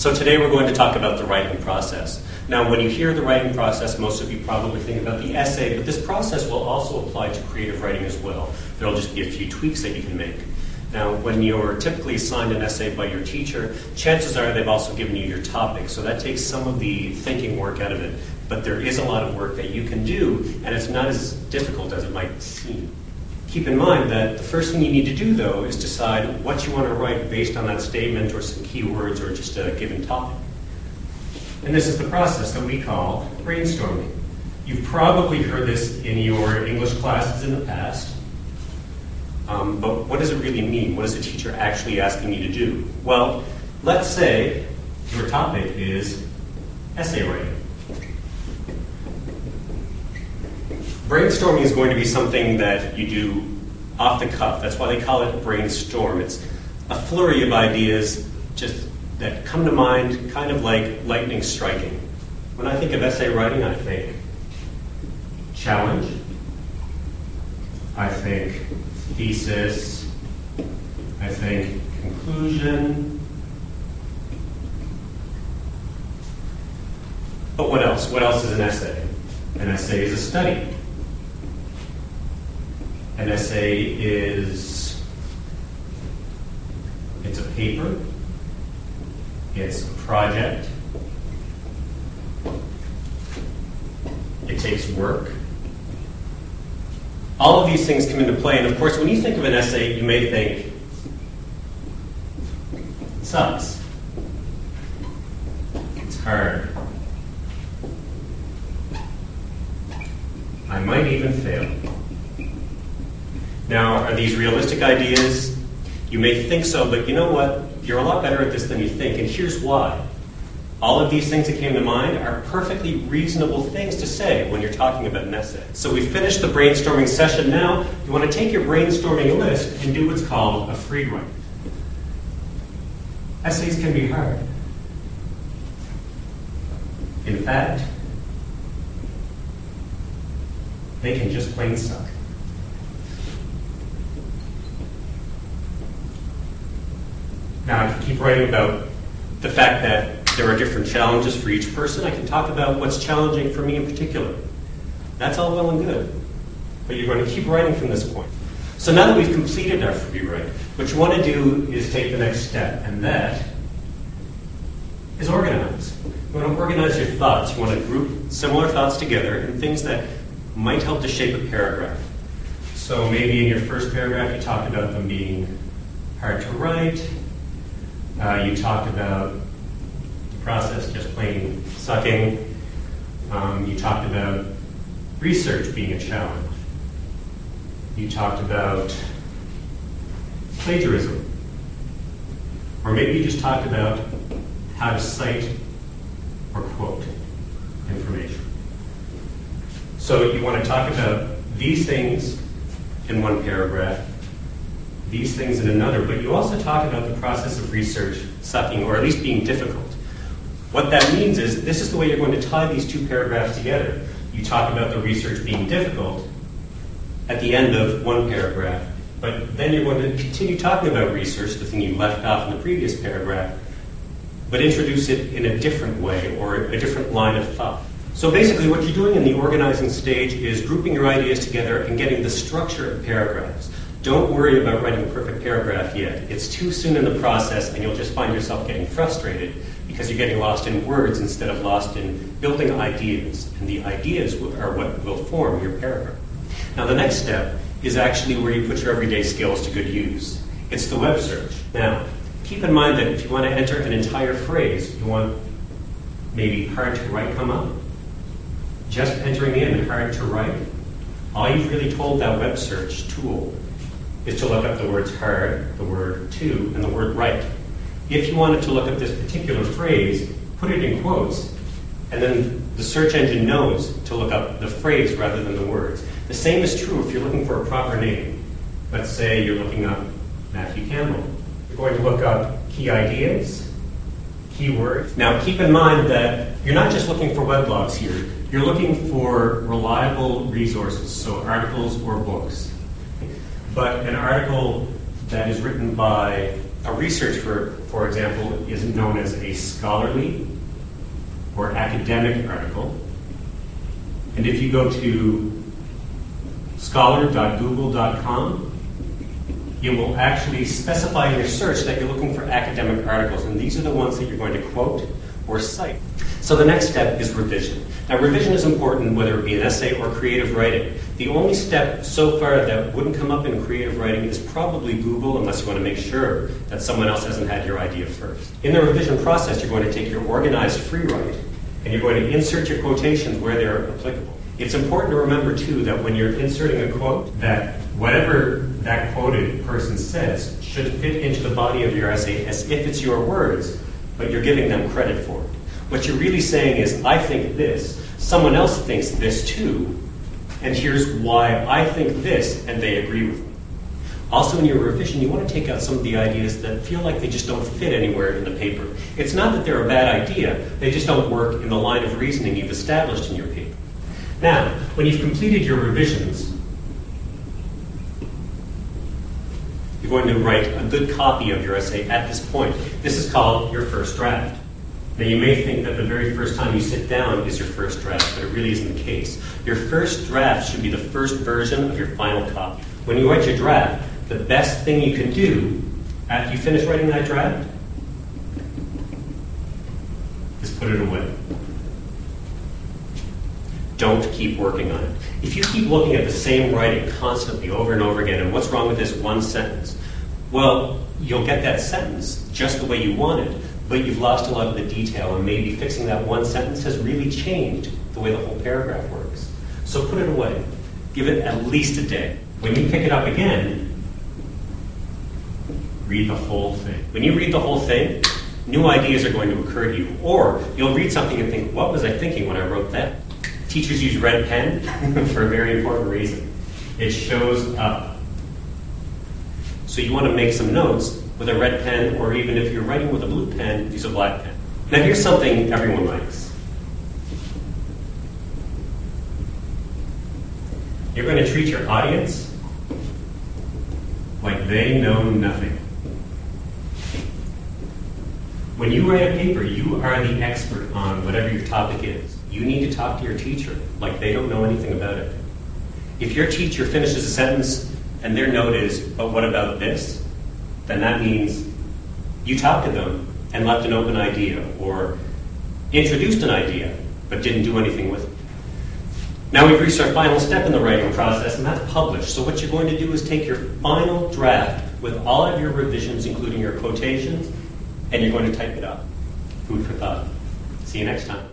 So today we're going to talk about the writing process. Now, when you hear the writing process, most of you probably think about the essay, but this process will also apply to creative writing as well. There will just be a few tweaks that you can make. Now, when you're typically assigned an essay by your teacher, chances are they've also given you your topic, so that takes some of the thinking work out of it. But there is a lot of work that you can do, and it's not as difficult as it might seem. Keep in mind that the first thing you need to do, though, is decide what you want to write based on that statement or some keywords or just a given topic. And this is the process that we call brainstorming. You've probably heard this in your English classes in the past. But what does it really mean? What is the teacher actually asking you to do? Well, let's say your topic is essay writing. Brainstorming is going to be something that you do off the cuff. That's why they call it brainstorm. It's a flurry of ideas just that come to mind, kind of like lightning striking. When I think of essay writing, I think challenge, I think thesis, I think conclusion. But what else? What else is an essay? An essay is a study. An essay it's a paper, it's a project, it takes work. All of these things come into play, and of course, when you think of an essay, you may think, it sucks. It's hard. I might even fail. Now, are these realistic ideas? You may think so, but you know what? You're a lot better at this than you think, and here's why. All of these things that came to mind are perfectly reasonable things to say when you're talking about an essay. So we finished the brainstorming session. Now, you want to take your brainstorming list and do what's called a free write. Essays can be hard. In fact, they can just plain suck. Now, I can keep writing about the fact that there are different challenges for each person. I can talk about what's challenging for me in particular. That's all well and good. But you're going to keep writing from this point. So now that we've completed our free write, what you want to do is take the next step, and that is organize. You want to organize your thoughts. You want to group similar thoughts together in things that might help to shape a paragraph. So maybe in your first paragraph you talked about them being hard to write. You talked about the process just plain sucking. You talked about research being a challenge. You talked about plagiarism. Or maybe you just talked about how to cite or quote information. So you want to talk about these things in one paragraph, these things in another, but you also talk about the process of research sucking, or at least being difficult. What that means is this is the way you're going to tie these two paragraphs together. You talk about the research being difficult at the end of one paragraph, but then you're going to continue talking about research, the thing you left off in the previous paragraph, but introduce it in a different way or a different line of thought. So basically what you're doing in the organizing stage is grouping your ideas together and getting the structure of paragraphs. Don't worry about writing a perfect paragraph yet. It's too soon in the process, and you'll just find yourself getting frustrated because you're getting lost in words instead of lost in building ideas. And the ideas are what will form your paragraph. Now, the next step is actually where you put your everyday skills to good use. It's the web search. Now, keep in mind that if you want to enter an entire phrase, you want maybe hard to write come up. Just entering in hard to write, all you've really told that web search tool is to look up the words hard, the word to, and the word write. If you wanted to look up this particular phrase, put it in quotes, and then the search engine knows to look up the phrase rather than the words. The same is true if you're looking for a proper name. Let's say you're looking up Matthew Campbell. You're going to look up key ideas, keywords. Now keep in mind that you're not just looking for weblogs here. You're looking for reliable resources, so articles or books. But an article that is written by A research, for example, is known as a scholarly or academic article. And if you go to scholar.google.com, it will actually specify in your search that you're looking for academic articles, and these are the ones that you're going to quote or cite. So the next step is revision. Now, revision is important whether it be an essay or creative writing. The only step so far that wouldn't come up in creative writing is probably Google, unless you want to make sure that someone else hasn't had your idea first. In the revision process, you're going to take your organized free write, and you're going to insert your quotations where they're applicable. It's important to remember, too, that when you're inserting a quote, that whatever that quoted person says should fit into the body of your essay as if it's your words, but you're giving them credit for it. What you're really saying is, I think this, someone else thinks this too, and here's why I think this, and they agree with me. Also, in your revision, you want to take out some of the ideas that feel like they just don't fit anywhere in the paper. It's not that they're a bad idea, they just don't work in the line of reasoning you've established in your paper. Now, when you've completed your revisions, you're going to write a good copy of your essay at this point. This is called your first draft. Now, you may think that the very first time you sit down is your first draft, but it really isn't the case. Your first draft should be the first version of your final copy. When you write your draft, the best thing you can do after you finish writing that draft is put it away. Don't keep working on it. If you keep looking at the same writing constantly over and over again, and what's wrong with this one sentence? Well, you'll get that sentence just the way you want it, but you've lost a lot of the detail, and maybe fixing that one sentence has really changed the way the whole paragraph works. So put it away. Give it at least a day. When you pick it up again, read the whole thing. When you read the whole thing, new ideas are going to occur to you. Or you'll read something and think, what was I thinking when I wrote that? Teachers use red pen for a very important reason. It shows up. So you want to make some notes with a red pen, or even if you're writing with a blue pen, use a black pen. Now here's something everyone likes. You're going to treat your audience like they know nothing. When you write a paper, you are the expert on whatever your topic is. You need to talk to your teacher like they don't know anything about it. If your teacher finishes a sentence and their note is, but what about this? Then that means you talked to them and left an open idea, or introduced an idea but didn't do anything with it. Now we've reached our final step in the writing process, and that's publish. So what you're going to do is take your final draft with all of your revisions, including your quotations, and you're going to type it up. Food for thought. See you next time.